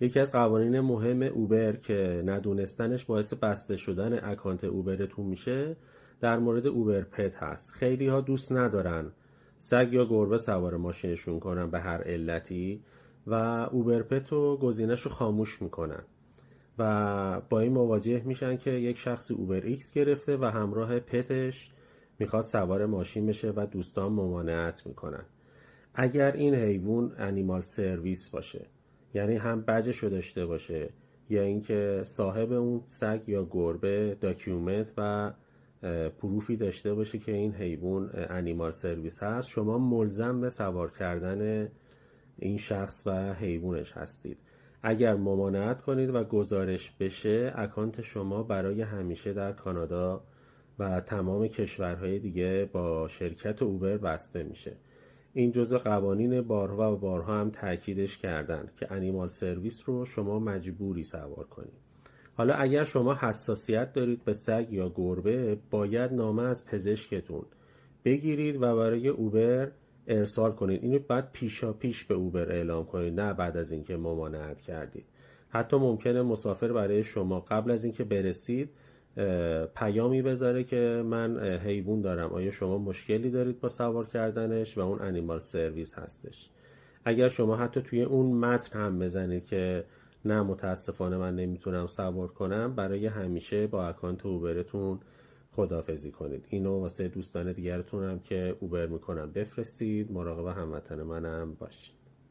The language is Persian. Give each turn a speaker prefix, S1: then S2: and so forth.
S1: یکی از قوانین مهم اوبر که ندونستنش باعث بسته شدن اکانت اوبرتون میشه در مورد اوبر پت هست. خیلی ها دوست ندارن سگ یا گربه سوار ماشینشون کنن به هر علتی و اوبر پت رو گزینش رو خاموش میکنن و با این مواجه میشن که یک شخصی اوبر ایکس گرفته و همراه پتش میخواد سوار ماشین بشه و دوستان ممانعت میکنن. اگر این حیوان انیمال سرویس باشه، یعنی هم بجشو داشته باشه یا اینکه صاحب اون سگ یا گربه داکیومنت و پروفی داشته باشه که این حیوان انیمال سرویس هست، شما ملزم به سوار کردن این شخص و حیوانش هستید. اگر ممانعت کنید و گزارش بشه، اکانت شما برای همیشه در کانادا و تمام کشورهای دیگه با شرکت اوبر بسته میشه. این جزء قوانین بارها و بارها هم تاکیدش کردن که انیمال سرویس رو شما مجبوری سوار کنید. حالا اگر شما حساسیت دارید به سگ یا گربه، باید نامه از پزشکتون بگیرید و برای اوبر ارسال کنید. اینو بعد پیشا پیش به اوبر اعلام کنید، نه بعد از اینکه ممانعت کردید. حتی ممکنه مسافر برای شما قبل از اینکه برسید پیامی بذاره که من حیوان دارم، آیا شما مشکلی دارید با سوار کردنش، و اون انیمال سرویس هستش. اگر شما حتی توی اون متن هم بزنید که نه متاسفانه من نمیتونم سوار کنم، برای همیشه با اکانت اوبرتون خداحافظی کنید. اینو واسه دوستان دیگرتون هم که اوبر میکنم بفرستید. مراقب هموطن منم باشید.